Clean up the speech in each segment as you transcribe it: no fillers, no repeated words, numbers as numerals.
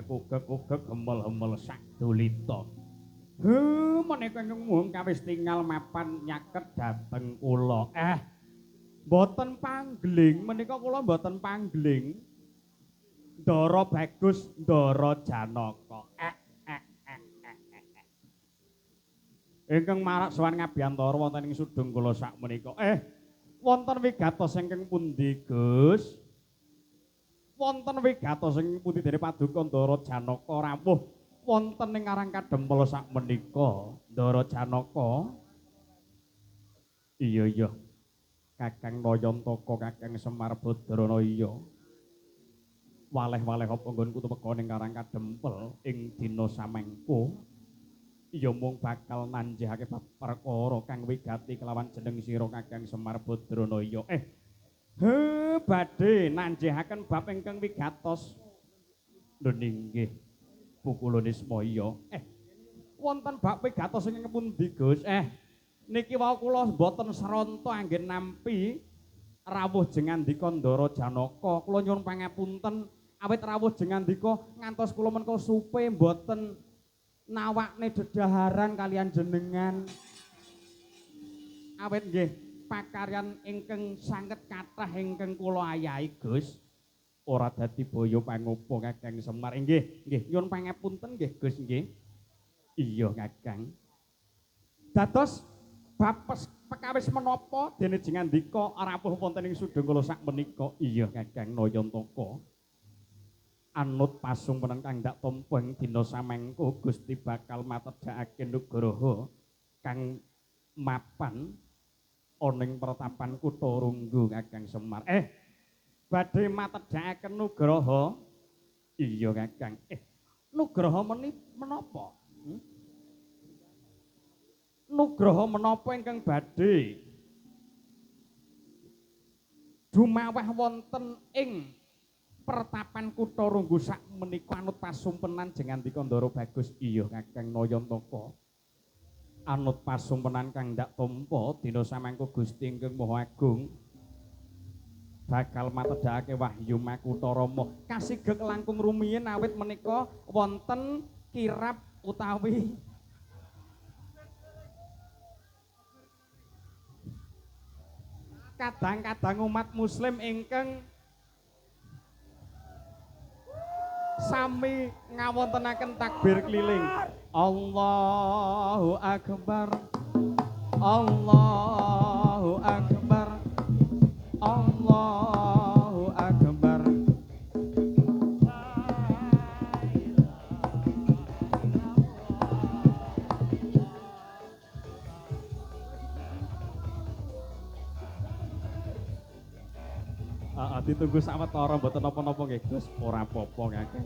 Ugek-ugek hemel-hemel sak dolita. Menika ingkang kawis tingal mapan nyaket dhateng kula. Mboten panggling, menika kula mboten panggling. Ndara Bagus, Ndara Janaka. Ingkang marak sowan ngabiyantara wonten ing sudung kula sakmenika. Wonten wigatos ingkang pundi, Gus? Wonten wigatos ing pundi dene Paduka Ndara Janaka rawuh wonten ing Karang Kadempel sakmenika Ndara Janaka. Iya. Kakang Nayantaka, Kakang Semar Badrana iya. Waleh-waleh apa nggonku teka ning Karang Kadempel ing dina samengko. Iya mung bakal nanjihake perkara kang wigati kelawan jeneng sira Kakang Semar Badrana iya. Badhe nanjihaken bab ingkang wigatos. Lho nggih. Pukulonisma iya. Wonten bab wigatos ingkang pundi, Gus? Niki wau kula mboten sranta anggen nampi rawuh jengandika Ndara Janaka. Kula nyuwun pangapunten awit rawuh jengandika ngantos kula menika supe mboten nawakne dedaharan kalian jenengan. Awit nggih pakaryan ingkang sanget kathah ingkang kula ayahi, Gus. Ora dadi baya pangopo Kakang Semar. Nggih, nyuwun pangapunten nggih, Gus nggih. Iya, Kakang. Dados bab pekawis menapa dene jengandika rawuh wonten ing sudung kula sakmenika. Iya, Kakang Nayantaka. Anut pasumpenan kang dak tampa ing dina samengko Gusti bakal matedhakake nugraha kang mapan oning pertapan Kutha Runggu Kakang Semar. Badhe matedhakaken nugraha. Iya Kakang. Nugraha menapa? Nugraha menapa ingkang badhe dumawah wonten ing pertapan kutha Runggu sak menika anut pasumpenan jengandika Ndara Bagus iya Kakang Nayantaka anut pasumpenan kang ndak tampa dina samangka Gusti ingkang Maha Agung bakal matedhake Wahyu Makutha Rama kasigeg langkung rumiyin awit menika wonten kirab utawi kadang-kadang umat muslim ingkang sami ngawontenaken takbir keliling Allahu Akbar Allahu Akbar Allahu Akbar ditunggu sawetara mboten napa-napa nggih Gus ora apa-apa Kakang.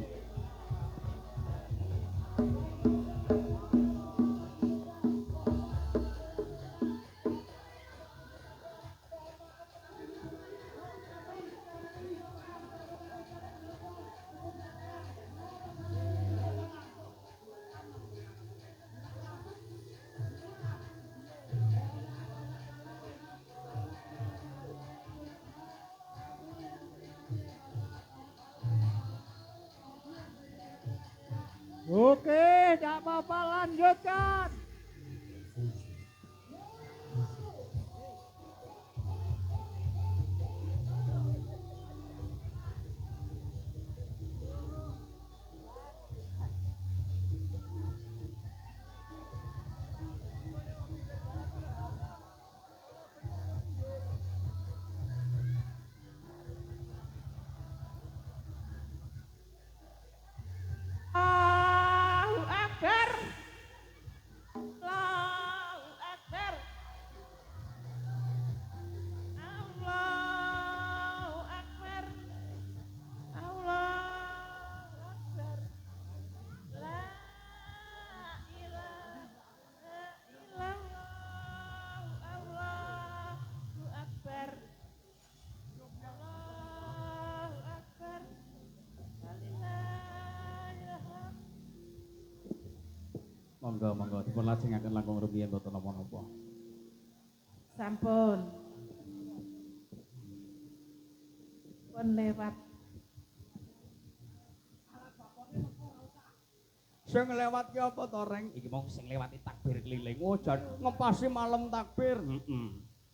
Oke, tidak apa-apa, lanjutkan. Monggo dipun lajengaken langkung rumiyin mboten napa-napa. Sampun. Pun lewat. Sing lewat ki apa to, Reng? Iki mong sing lewati takbir keliling. Oh, jan ngepasi malam takbir.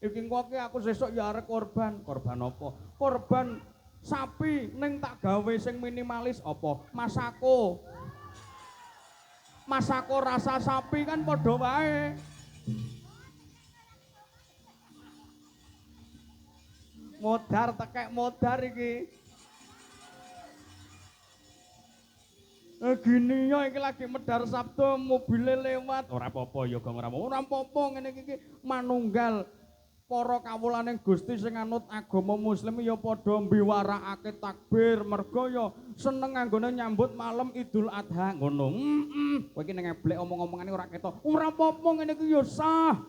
Iki kok aku sesuk ya arep korban. Korban apa? Korban sapi ning tak gawe sing minimalis apa? Masako. Masako rasa sapi kan padha wae. Modar tekek modar iki. Gini ya iki lagi medar Sabtu mobile lewat. Ora apa-apa ya Gong Rama. Ora apa-apa ngene iki manunggal para kawulaning Gusti sing anut agama Muslim ya padha mbiwarakake takbir merga ya seneng anggone nyambut malam Idul Adha ngono. Kowe iki ning eblek omong-omongane ora ketok. Ora apa-apa ngene iki ya sah.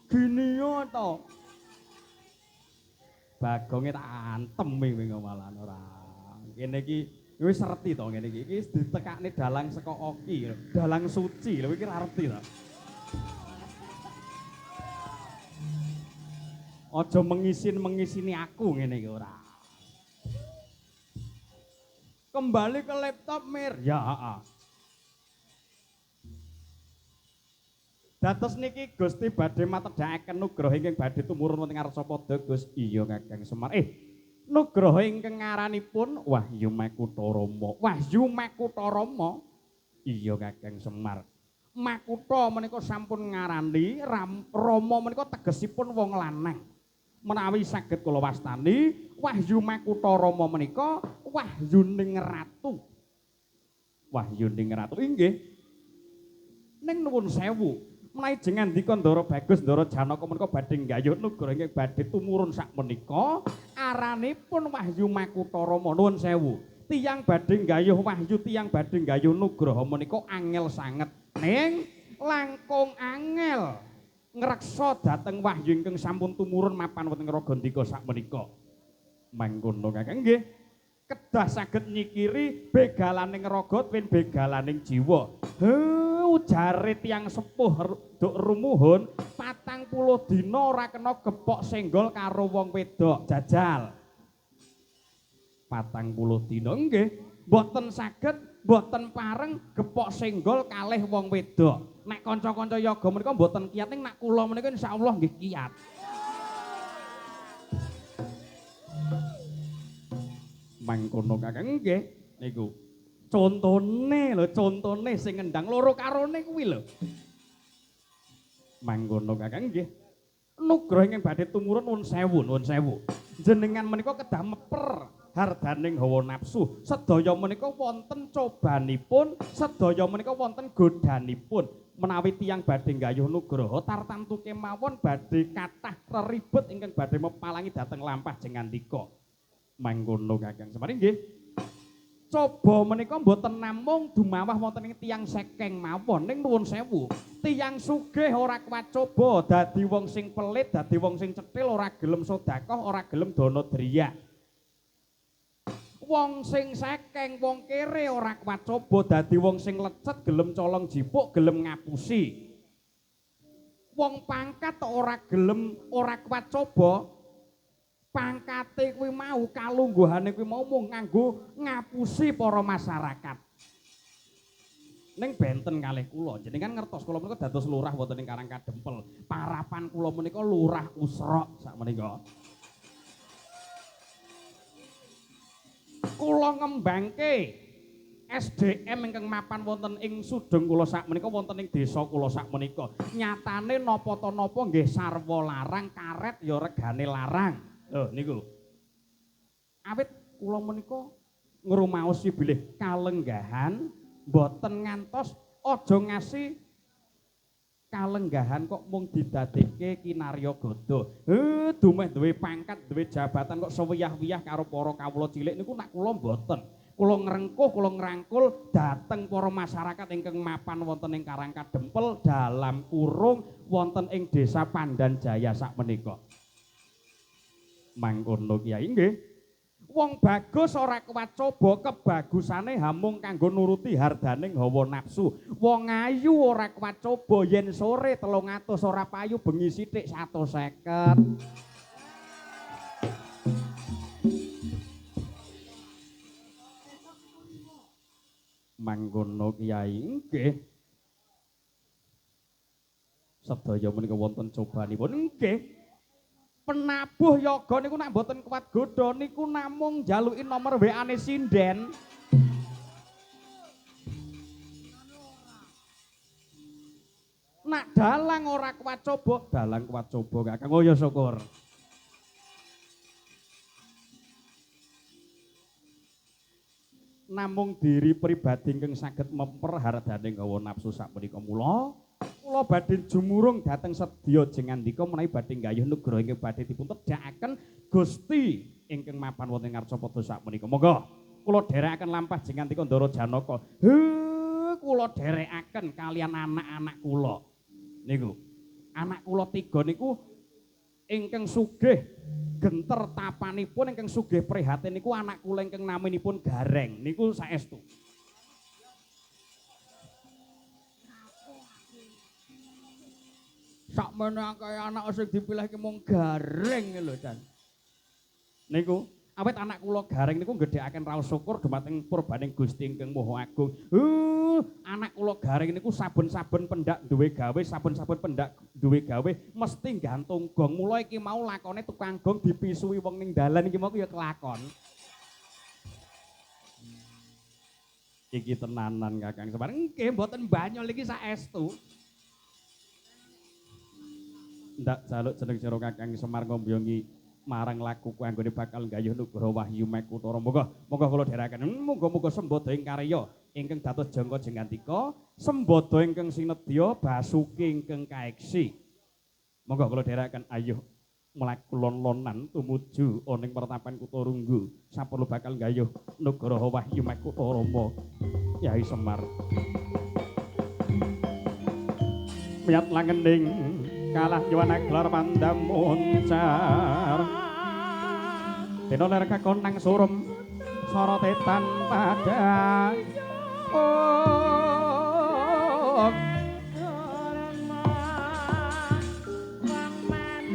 Gini ya to. Bagonge tak antemi wingi malan ora. Kene iki wis reti to ngene iki. Iki ditekakne dalang saka Oki, dalang suci lho iki ra reti to. Aja mengisini aku ngene iki ora. Kembali ke laptop Mir. Ya, heeh. Dados niki Gusti badhe matedhakaken nugraha ingkang badhe tumurun wonten Ngarsapada Gus. Iya Kakang Semar. Nugraha ingkang ngaranipun Wahyu Makutha Rama. Wahyu Makutha Rama. Iya Kakang Semar. Makutha menika sampun ngarani Rama menika tegesipun wong lanang. Menawi saged kula wastani Wahyu Makutha Rama menika wahyuning ratu. Wahyuning ratu inggih. Ning nuwun sewu, menawi jengandika Ndara Bagus Ndara Janaka menika badhe nggayuh nugraha ingkang badhe tumurun sak menika aranipun Wahyu Makutha Rama. Nuwun sewu. tiyang badhe nggayuh wahyu tiyang badhe nggayuh nugraha menika angel sanget ning langkung angel ngreksa dhateng wahyu ingkang sampun tumurun mapan wonten Ragandika sakmenika mangkono kakang nggih kedah saged nyikiri begalaning raga twin begalaning jiwa ujare tiyang sepuh duk rumuhun 40 dina ora kena gepok senggol karo wong wedok jajal 40 dina nggih mboten saged mboten pareng gepok senggol kalih wong wedok nek kanca-kanca yoga menika mboten kiyat ning nek kula menika insyaallah nggih kiyat mangkono kakang nggih niku contone sing ngendang loro karone kuwi lho mangkono kakang nggih nugraha ingkang badhe tumurun nuwun sewu jenengan menika kedah meper hardaning hawa nafsu sedaya menika wonten cobanipun sedaya menika wonten godhanipun menawi tiyang badhe nggayuh nugraha tartamtu kemawon badhe kathah reribet ingkang badhe mepalangi dhateng lampah jengandika mangkono kakang Semar nggih coba menika mboten namung dumawah wonten ing tiyang sekeng mawon ning nuwun sewu tiyang sugih ora kuat coba dadi wong sing pelit dadi wong sing cethil ora gelem sedekah ora gelem dana driya wong sing sekeng wong kere ora kuat coba dadi wong sing lecet gelem colong jipuk gelem ngapusi wong pangkat ora gelem ora kuat coba pangkate kuwi mau kalungguhane kuwi mau mung nganggo ngapusi para masyarakat. Ning benten kalih kula, jenengan ngertos kula menika dados lurah wonten ing Karangkadempel. Parapan kula menika lurah Usrok sakmenika. Kula ngembangke SDM ingkang mapan wonten ing Sudeng kula sakmenika wonten ing desa kula sakmenika. Nyatane napa ta napa nggih sarwa larang, karet ya regane larang. Lho niku. Awit kula menika ngrumaosi bilih kalenggahan mboten ngantos aja ngasih kalenggahan kok mung didadekke kinarya gada. Dumeh duwe pangkat, duwe jabatan kok sewiyah-wiyah karo para kawula cilik niku nak kula mboten. Kula ngrengkuh, kula ngrangkul dhateng para masyarakat ingkang mapan wonten ing Karangkadempel dalam kurung wonten ing Desa Pandanjaya sakmenika. Mangkono Kyai nggih. Wong bagus ora kuat coba kebagusane hamung kanggo nuruti hardaning hawa nafsu. Wong ayu ora kuat coba yen sore 300 ora payu bengi sithik 150. Mangkono Kyai nggih. Sedaya menika wonten cobanipun nggih. Penabuh yoga niku nak mboten kuat godha niku namung njaluki nomor WA-ne sinden. Nak dalang ora kuat coba, dalang kuat coba Kakang. Oh ya syukur. Namung diri pribadi ingkang saged memper hardaning hawa nafsu sakmenika mula kula badhe jumurung dhateng sedya jengandika menawi badhe nggayuh nugraha ingkang badhe dipun tedhakaken Gusti ingkang mapan wonten ngarsapada sakmenika. Monggo kula dherekaken lampah jengandika Ndara Janaka. Kula dherekaken kalian anak-anak kula. Niku. Anak kula 3 niku ingkang sugih genter tapanipun ingkang sugih prihatin niku anak kula ingkang naminipun Gareng. Niku saestu. Sakmene akeh anak sing dipilih ki mung Gareng lho Dan. Niku awet anak kula Gareng niku nggedhekaken raos syukur dumateng purbaning Gusti ingkang Maha Agung. Anak kula Gareng niku saben-saben pendak duwe gawe, saben-saben pendak duwe gawe mesti gantung gong. Mula iki mau lakone tukang gong dipisui wong ning dalan iki mau ya kelakon. Iki tenanan Kakang Semar. Nggih mboten banyol iki saestu. Ndak jaluk jeneng jero Kakang Semar ngombiongi marang laku anggone bakal nggayuh nugraha wahyu mekutara. Monggo kula dherekaken. Muga-muga sembada ing karya ingkang dados jangka jengandika, sembada ingkang sinedya basuki ingkang kaeksi. Monggo kula dherekaken ayuh mlaku lon-lonan tumuju ana ing pertapan Kutha Runggu saperlu bakal nggayuh Nugraha Wahyu Makutha Rama Kyai Semar miyat langening kalah nyuwana gelar pandam moncar dina ler kakonang surem sorotetan padang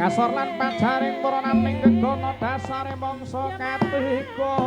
kasor lan pajaring para naming gegana dasare mangsa katiga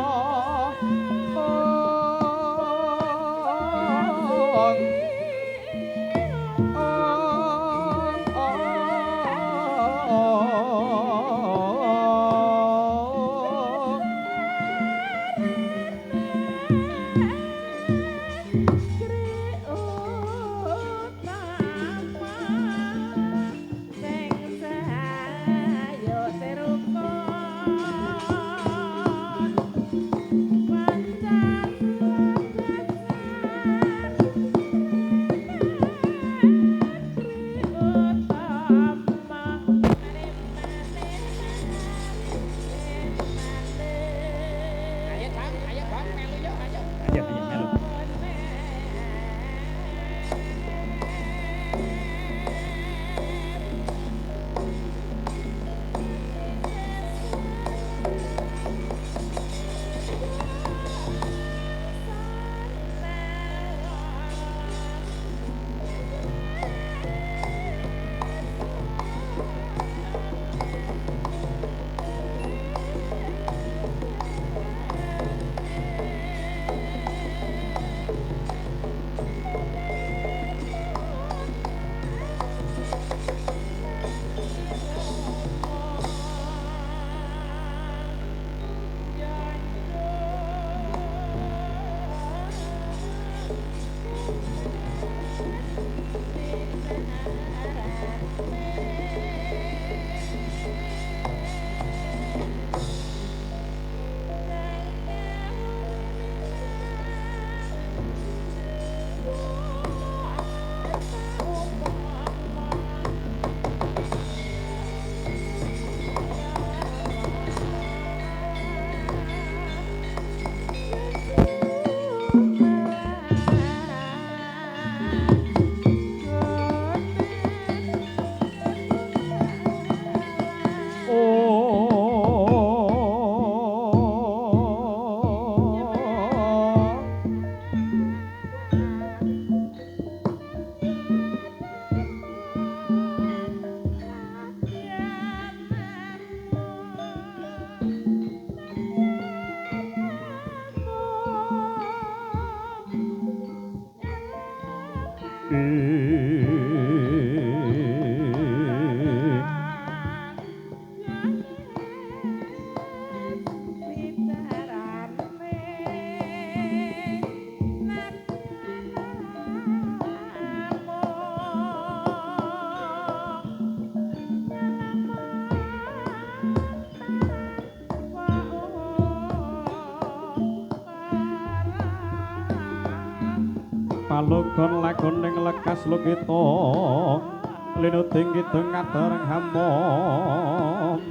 palogon lagoning lekas lukita linuting kidung kadareng hamom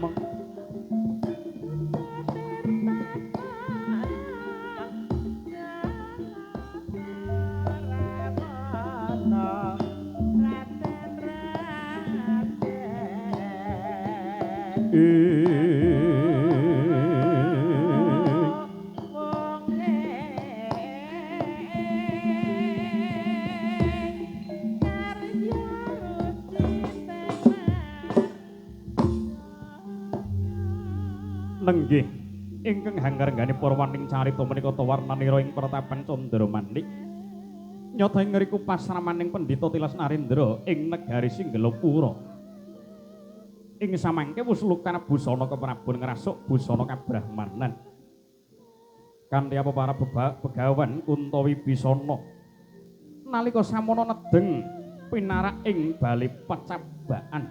nenggih ingkang hanggarengane para waning carita menika tawarnanira ing pertapan Candramanik nyata ing ngriku pasramaning Pendhita Tilas Narendra ing negari Singgelapura ing samangke wus lukan busana keprabon ngrasuk busana kabrahmanan kanthi apa para begawan Kuntawi Bisana nalika samono nedeng pinarak ing bali pecabaan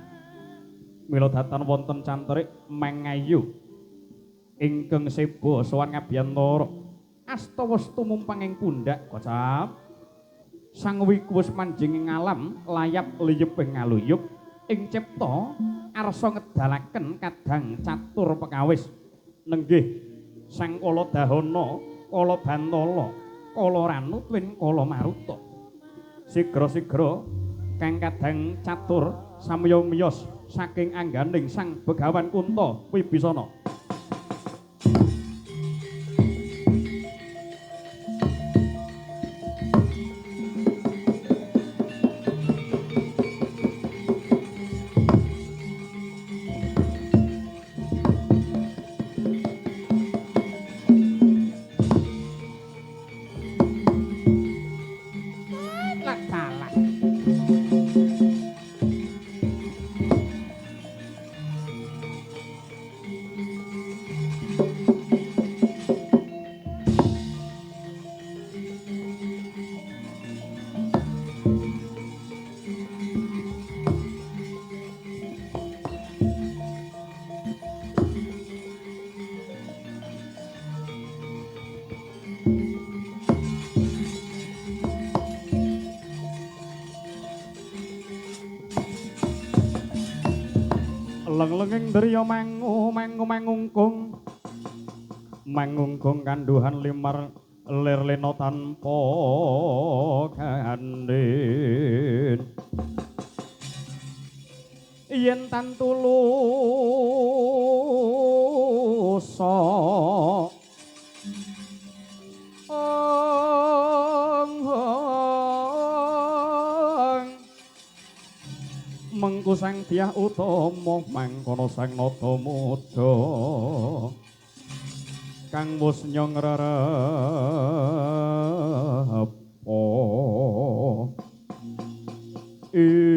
mila datan wonten canterik mengayu ingkang seba sowan ngabiyantara asta wis tumumpang ing pundhak kocap sang wiku wis manjing ing alam layap liyep ing ngaluyup ing cipta arsa ngedalaken kadang catur pekawis nenggih sang kala dahana kala bantala kala ranu twin kala maruta sigra-sigra kang kadang catur samya miyos saking angganing sang Begawan Kunta Wibisana. Leng-lenging driya mangungkung kanduhan limar lir lena tanpa gandhen yen tan tulusa mengku sang Dyah Utama mangkono sang nata muda kang wus nyong rerepa ing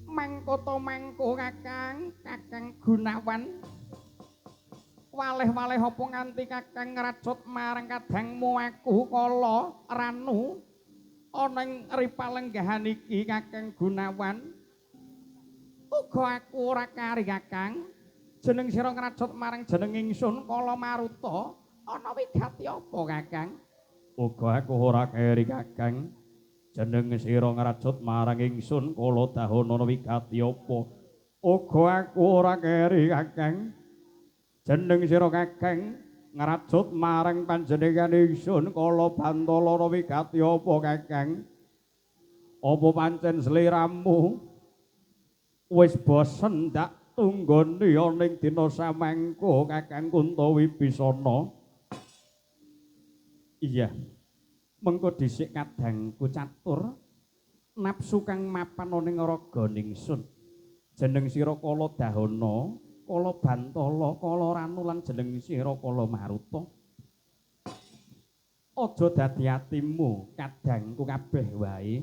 mangkoto mangko kakang Gunawan waleh-waleh apa nganti kakang ngracut marang kadangmu aku kala ranu ana ing ripalenggahan iki kakang Gunawan uga aku ora kari kakang jeneng sira ngracut marang jeneng ingsun kala maruta ana wigati apa kakang uga aku ora kari kakang jeneng sira ngracut marang ingsun kala dahana ana wigati apa uga aku ora kari kakang jeneng sira kakang ngracut marang panjenengan ingsun kala bantala ana wigati apa kakang apa pancen sliramu wis bosen ndak tunggone ana ing dina samangka kakang Kunta Wibisana iya mengko dhisik kadangku catur nafsu kang mapan ana ing raga ningsun jeneng sira kala dahana kala bantala kala ranu lan jeneng sira kala maruta aja dadi atimu kadangku kabeh wae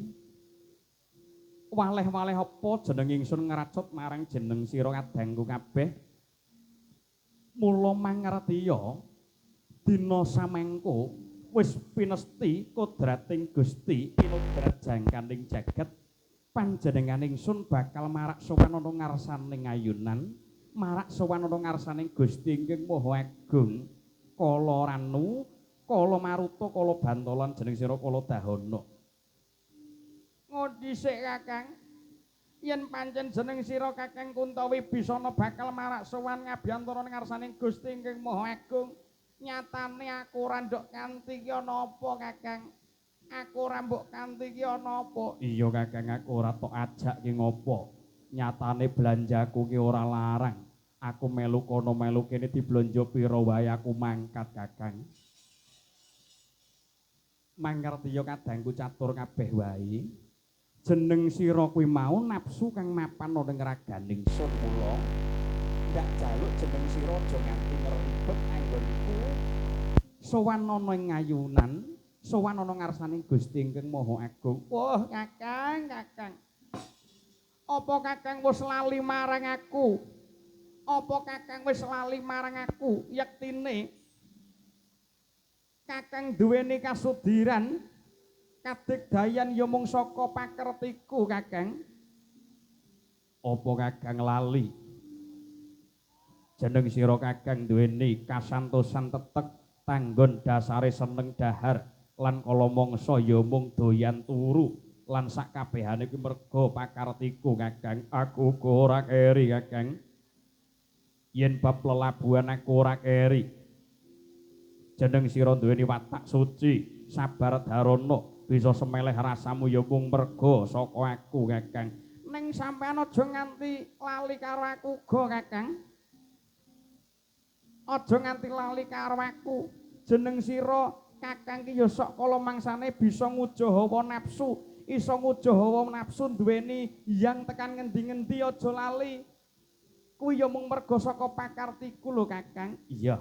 waleh-waleh apa jeneng ingsun ngracut marang jeneng sira kadangku kabeh mula mangertiya dina samengko wis pinesti kodrating Gusti pinodrat jangkaning jagat panjenengan ingsun bakal marak sowan ana ngarsaning ayunan marak sowan ana ngarsaning Gusti ingkang Maha Agung kala ranu kala maruta kala bantalan jeneng sira kala dahana ngodhisik kakang yen pancen jeneng sira kakang Kunta Wibisana bakal marak sowan ngabiyantara ngarsaning Gusti ingkang Maha Agung nyatane aku ora nduk kanthi ki ana apa kakang aku ora mbok kanthi ki ana apa iya kakang aku ora tok ajak ki ngopo nyatane belanjaku ki ora larang aku melu kono melu kene diblanja pira wae aku mangkat kakang mangerti ya kadangku catur kabeh wae jeneng sira kuwi mau nafsu kang mapan ana ing raganing sun kula ndak jaluk jeneng sira aja nganti ngribet anggonku sowan ana ing ayunan sowan ana ngarsaning Gusti ingkang Maha Agung wah kakang apa kakang wis lali marang aku apa kakang wis lali marang aku yektine kakang duweni kasudiran kadigdayan ya mung saka pakertiku kakang apa kakang lali jeneng sira kakang duweni kasantosan tetek tanggon dasare seneng dahar lan kala mangsa ya mung doyan turu lan sakabehane kuwi merga pakartiku Kakang. Aku uga ora keri Kakang. Yen bab lelabuhan aku ora keri. Jeneng sira duweni watak suci, sabar darana, bisa semeleh rasamu ya mung merga saka aku Kakang. Ning sampean aja nganti lali karo aku uga Kakang. Aja nganti lali karo aku. Jeneng sira Kakang ki ya sok kala mangsane bisa nguja hawa nafsu, iso nguja hawa nafsu duweni yang tekan ngendi-ngendi aja lali. Kuwi ya mung merga saka pakartiku lho Kakang. Iya.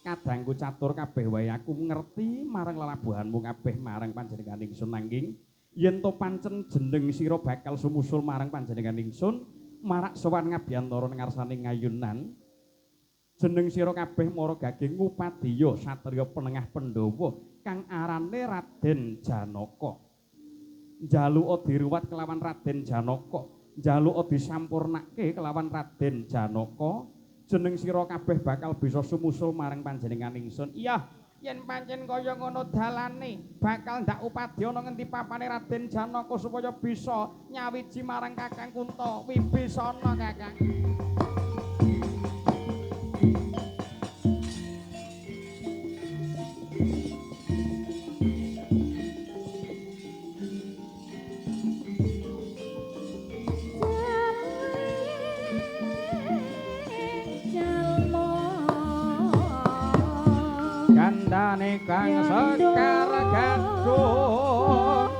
Kadangku catur kabeh wae aku ngerti marang lelabuhanmu kabeh marang panjenengan ingsun nanging yen to pancen jeneng sira bakal sumusul marang panjenengan ingsun marak sowan ngabiyantara ngarsane ngayunan jeneng sira kabeh mara gaging Upadya satriya penengah Pandhawa kang arane Raden Janaka njaluka diruwat kelawan Raden Janaka njaluka disampurnake kelawan Raden Janaka jeneng sira kabeh bakal bisa sumusul marang panjenengan ingsun. Iya, yen pancen kaya ngono dalane, bakal ndak Upadya ana ngendi papane Raden Janaka supaya bisa nyawiji marang Kakang Kunto Wibisana Kakang. Kandhane kang sekar gadung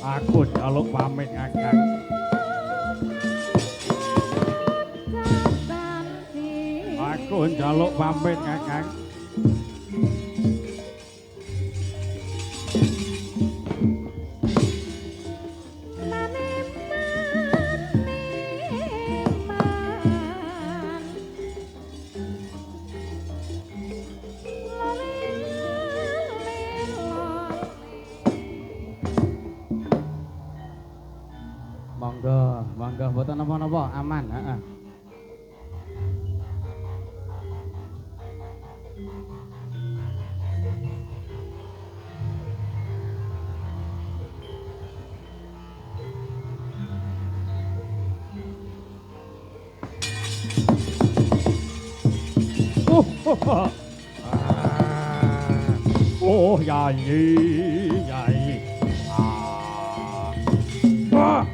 aku njaluk pamit Kakang. Aku njaluk pamit Kakang. Monggo mboten napa-napa, aman, heeh. Oh, Yayi, Yayi. Wah.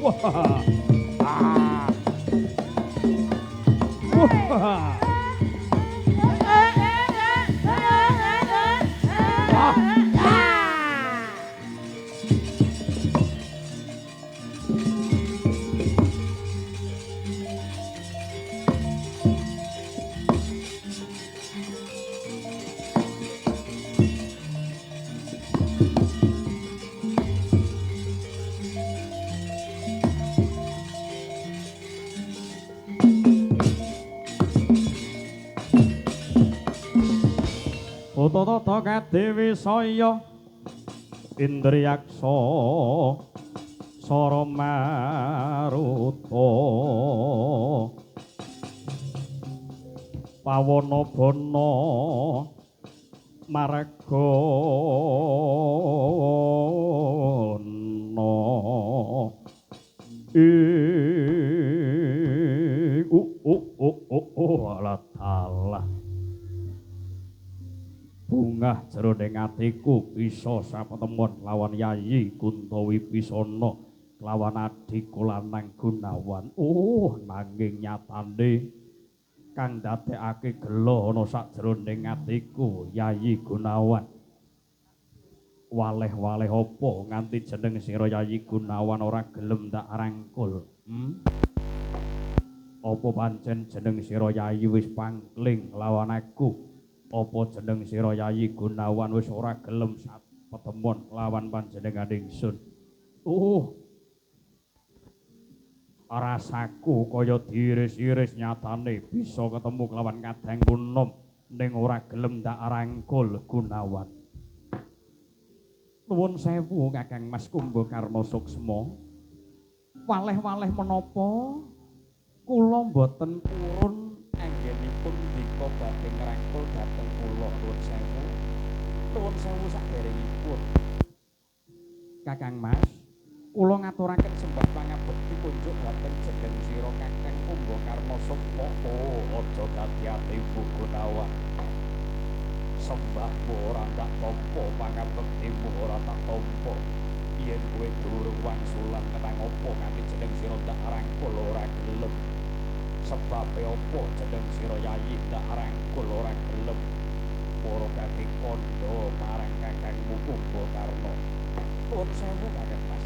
Wah. Wah. Tata Kadewi Saya Indriyaksa Sara Maruta Pawana Bana Margana alah bungah jroning atiku bisa sapetemon lawan Yayi Kunto Wibisana lawan adhiku lanang Gunawan. Nanging nyatane kang dadekake gelo ana sajroning atiku Yayi Gunawan. Waleh-waleh apa nganti jeneng sira Yayi Gunawan ora gelem tak rangkul? Apa pancen jeneng sira Yayi wis pangling lawan aku? Apa jeneng sira Yayi Gunawan wis ora gelem petemon lawan panjenengan ingsun. Rasaku kaya diiris-iris nyatane bisa ketemu kelawan Kadang Kunom ning ora gelem ndak rangkul Gunawan. Nuwun sewu Kakang Mas Kumbakarna Suksma. Waleh-waleh menapa kula mboten purun anggenipun dika badhe ngrangkul dhateng kula. Nuwun sewu sakderengipun. Kakang Mas, kula ngaturaken sembah pangabekti kunjuk dhateng jeneng sira Kakang Kumbakarna Suksma. Aja dadi atimu Gunawan. Sembahmu ora tak tampa, pangabektimu ora tak tampa. Yen kowe durung wangsulan kenang apa nganti jeneng sira ndak rangkul ora gelem. Sebabe apa jeneng sira Yayi ndak rangkul ora gelem. Para kaki kandha marang Kakangmu Kumbakarna. Nuwun sewu Kakang Mas.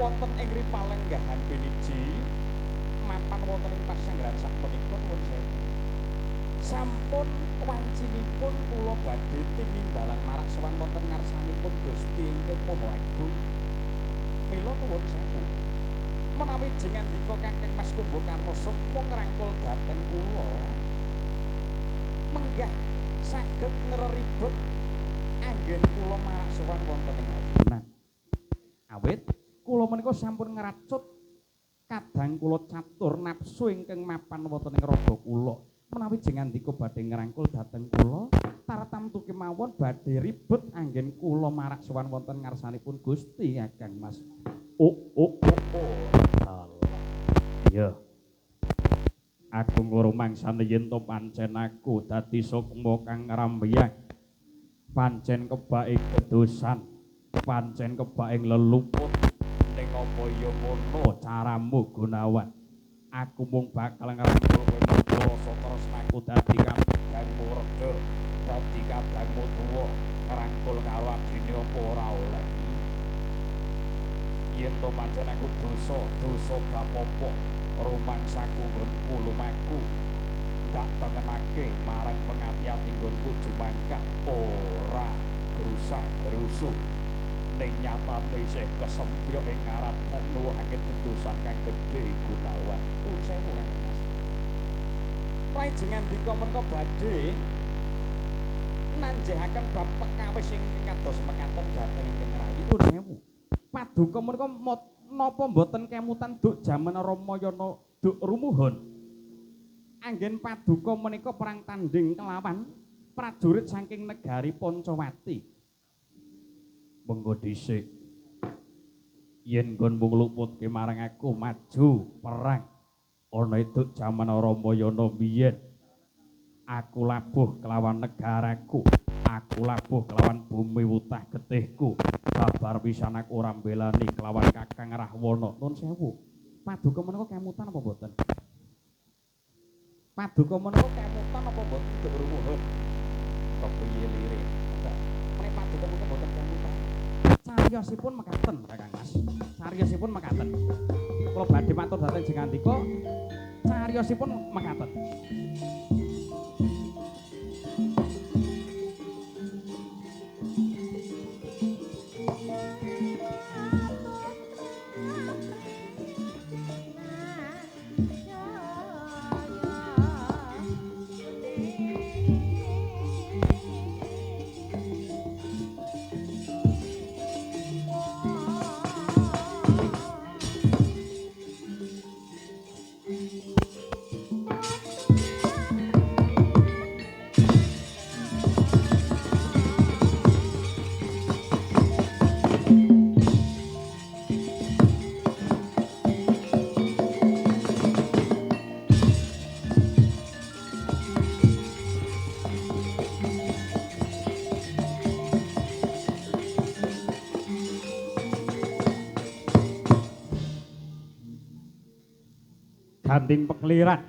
Wonten ing ripalenggahan piniji mapan wonten ing pasanggaran sapunika nuwun sewu. Sampun wancinipun kula badhe tinimbalan marak sowan wonten ngarsanipun Gusti ingkang Maha Agung. Mila nuwun sewu. Menawi jenengan dika Kakang Mas Kumbakarna Suksma ngrangkul dhateng kula, menggah saged ngreribet anggen kula marak sowan wonten ing adunan. Awit kula menika sampun ngracut kadang kula catur nafsu ingkang mapan wonten ing raga kula. Menawi jenengan dika badhe ngrangkul dhateng kula, tartamtu kemawon badhe ribet anggen kula marak sowan wonten ngarsanipun Gusti Kakang Mas. Iya. Aku ngrumangsane yen to pancen aku dadi sukma kang ngrambyang. Pancen kebake kedosan, pancen kebake leluput. Ning apa ya ngono caramu Gunawan? Aku mung bakal ngrangkul kowe rasa tresnaku dadi kadangmu reda, dadi kadangmu tuwa, ngrangkul karo adine apa ora oleh. Yen to pancen aku dosa gak apa-apa, rumangsaku nggonku lumaku, gak tengenake marang pengati-ati nggonku jumangkah ora gerusa-gerusu. Ning nyatane isih kesempyok ing ngarat nuwuhake dosan kang gedhe Gunawan. Sewu Kang Mas. Panjenengan dika menika badhe nanjehaken bab pekawis ingkang kados mekaten dhateng ingkang rayi. Sewu. Paduka menika napa mboten kemutan duk jaman Ramayana duk rumuhun. Anggen paduka menika perang tanding kelawan prajurit saking negari Pancawati. Mengko dhisik yen nggon mung luputke marang aku maju perang ana eduk jaman Ramayana biyen aku labuh kelawan negaraku, aku labuh kelawan bumi wutah getihku, babar pisan aku ora mbelani kelawan Kakang Rahwana. Nuwun sewu, paduka menika kemutan apa mboten? Paduka menika kemutan apa mboten duk rumuhun? Kepiye lire? Menika paduka menika mboten kemutan. Cariyosipun mekaten Kakang Mas. Cariyosipun mekaten. Kula badhe matur dhateng Jengandika. Cariyosipun mekaten. Ganding pekliran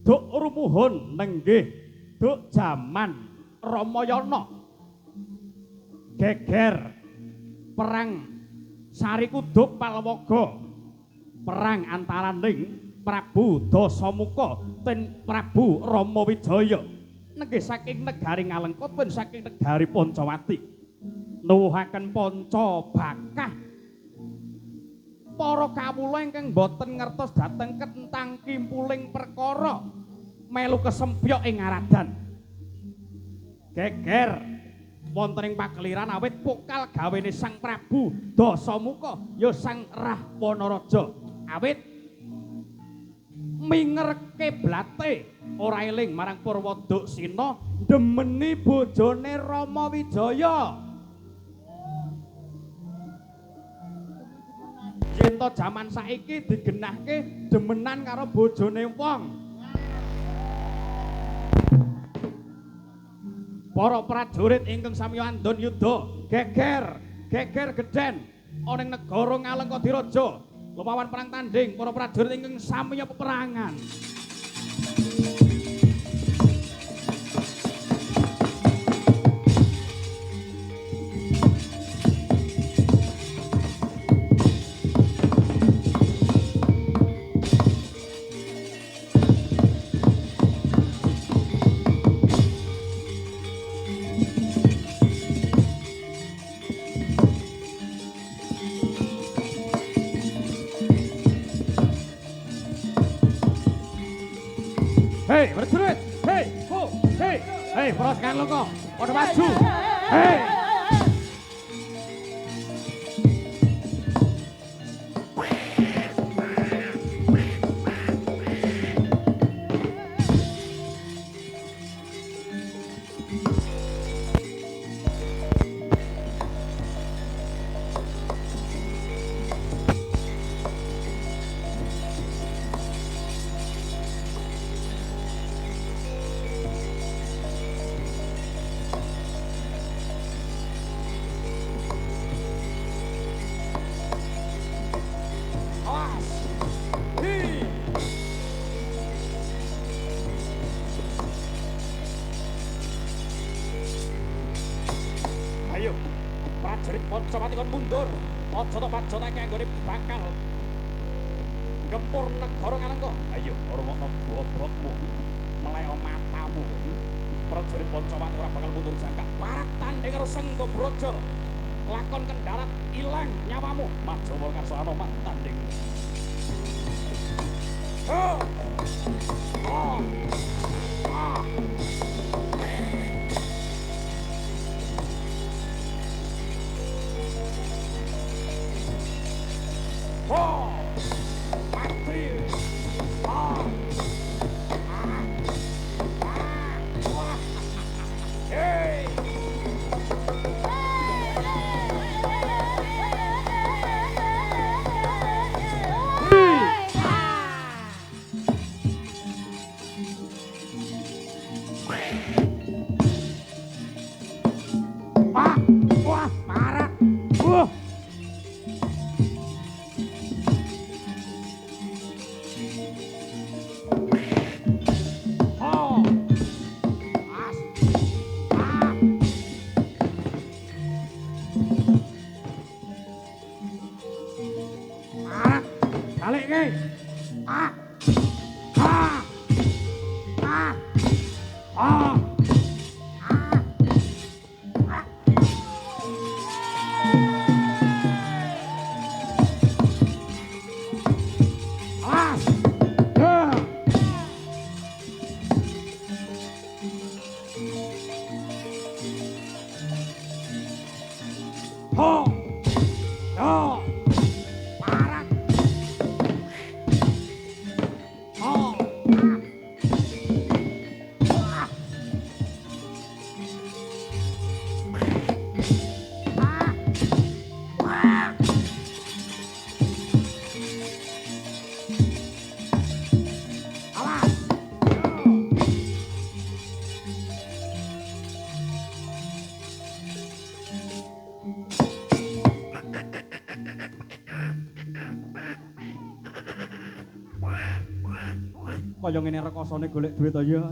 duk rumuhun nenggih duk jaman Ramayana geger perang Sari Kuduk Palwaga perang antaraning Prabu Dasamuka ten Prabu Ramawijaya nenggih saking negari Ngalengka ten saking negari Pancawati nuwuhaken panca bakah para kawula ingkang boten ngertos dhateng kentang kimpuling perkara melu kesempyok ing aradan geger wonten ing pakeliran awit pokal gawene Sang Prabu Dasamuka ya Sang Rahwana awit minger keblate ora eling marang Purwodaksina demeni bojone Ramawijaya. Yen to jaman saiki digenahke demenan karo bojone wong. Para prajurit ingkang samiya andon yuda geger gedhen ana ing negara Ngalengka Diraja lumawan perang tanding para prajurit ingkang samiya peperangan. Hei, prajurit! Hei, ho! Hei! Hei, para Ngalengka, padha maju! Hei! Ayo, prajurit Pancawati kon mundur. Aja to pajotake anggone bakal gempur negara Ngalengka. Ayo, rungokno bobrokmu. Meleo matamu. Prajurit Pancawati ora bakal mundur jangka. Parak tanding karo Senggobraja. Lakon kendarat ilang nyawamu. Maju wong karsana mak tanding. Oh! Oh! Ah! Oh! Mati! Ah! Ah! Ah! Hey! Ah! Wah, parah! Balik ke. Ah. Ah. Ah. Ah. Ho. Yo. Parak. Ho. Kaya ngene rekasane golek duit aja.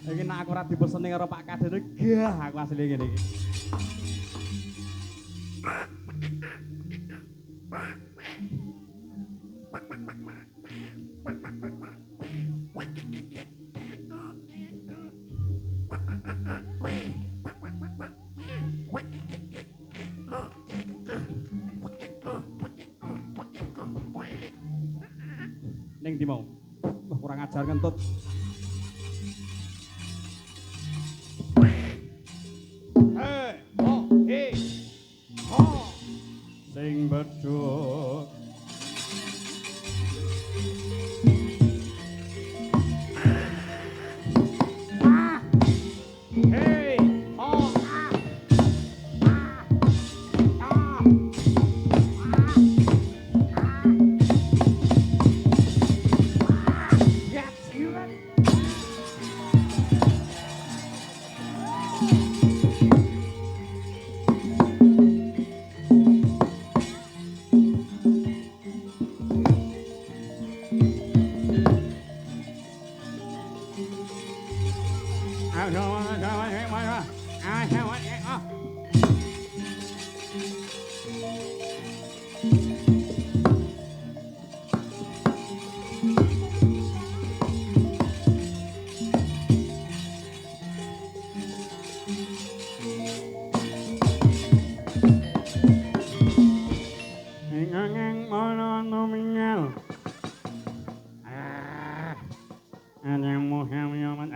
Iki nek aku ora dipeseni karo Pak Kadir, gah aku asli ngene iki. ning ndi mau? Wah, kurang ajar ngentut. Oh, he. Oh. Sing beduk. Hey, oh, yes, you ready? Ngang mononominal. Ada Muhammad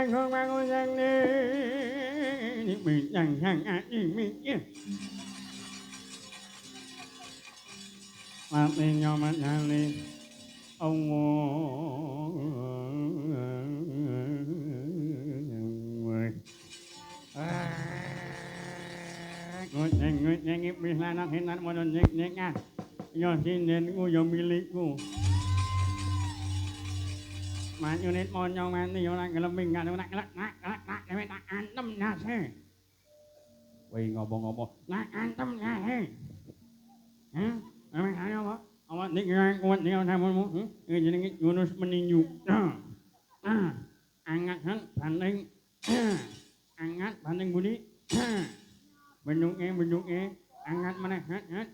Anh không mang ngôi danh đi bị chẳng hàng ai mình nhé mà tình nhau mà nàng đi ông ngôi danh nghiệp bị là nó hiện tại mà nó nhẹ nhàng do xin đến ngôi dòng miliku mà như nên mòn nhau mà nhiều là mình ngàn nó lại cái ta an tâm nhà xe quỳ ngồi lại an tâm nhà xe hả mày thấy không ông định ra con đeo tham muốn người gì này nó meninju angkat pandang angkat pandang budi bentuk angkat mana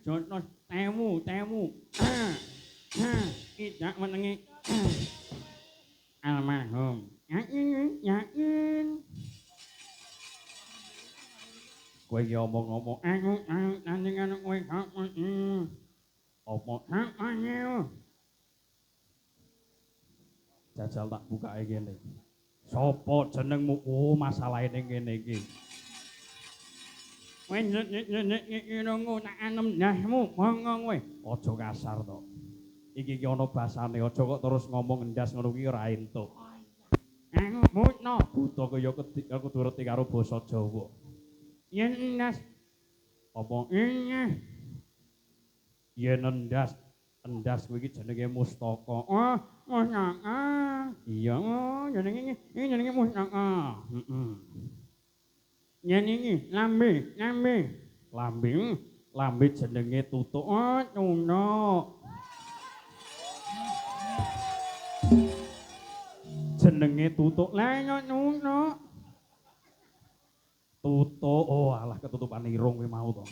contoh temu tidak menengi almarhum yakin quay ngomong aku nanti anak quay kamu opo apa nyew jajal tak buka kene sapa jenengmu oh masalah ning kene iki kowe nunggu tak anem ndahmu monggo kowe aja kasar to iki ana basane aja kok terus ngomong endas ngono kuwi ora entuk aku mutno buta kaya aku tureti karo basa Jawa yen endas apa yen endas kuwi iki jenenge mustaka oh mustaka iya jenenge mustaka yen iki lambe jenenge tutuk oh tunuk jenenge tutuk lah tunuk tutuk oh alah ketutupan irung kuwi mau to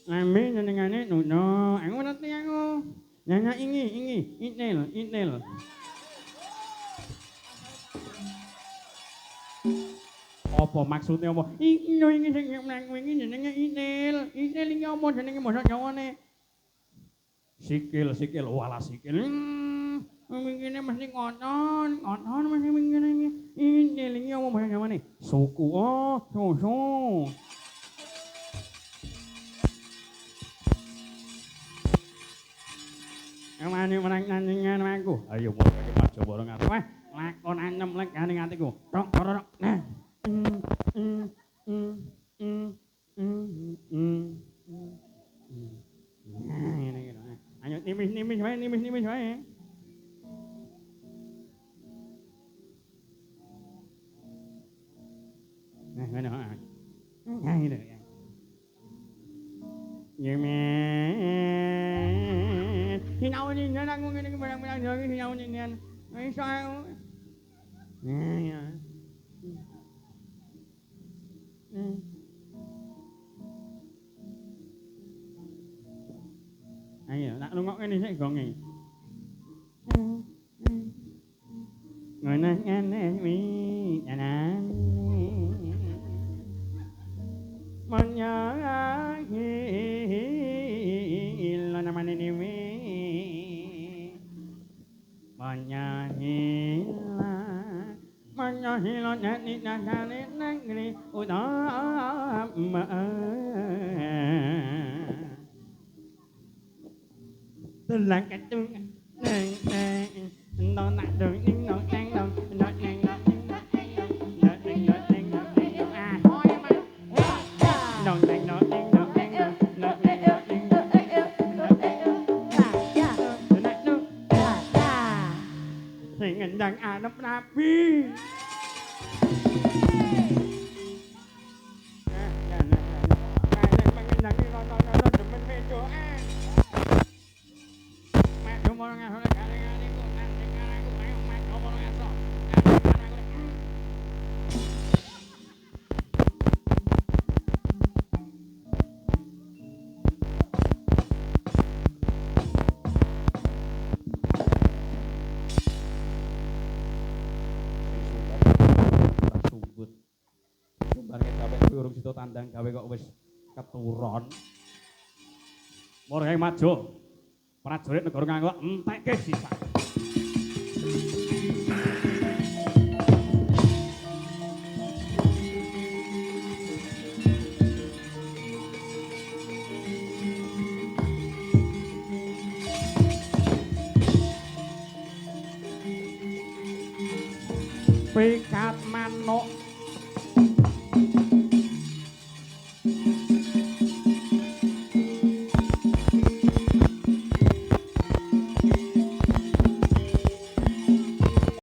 lambe jenengane tunuk aku ngerti aku nyanyi ini itil apa maksudnya apa ini sing nang wingi jenenge itil iki apa jenenge basa Jawane sikil wala sikil mingine mesti ngonon mesti mingine ini apa basa Jawane suku oh susu Amane menang aku. Ayo mulai maju bareng ati. Wah, lakon anem lek ning atiku. Tok tok. Nah. Ayo nimis wae. Nah, ngono. Nah, ngene. Yemen. Hinau ni nang ngene iki barang-barang yo iki hinau ni nian. Iso ae. Ya. Ayo, nak lungok kene sik gonge. Ngono ngene wi anane. Manyahi lo namane niwi. Manyahi lo nyani nakane nangri utama. Telang ketung neng no nak dong ning no neng no no neng no Ngendang anak nabi. Urung situ tandang gawe kok wis keturon. Murah maju. Prajurit negara nganggo entekke sisa. Pikat manuk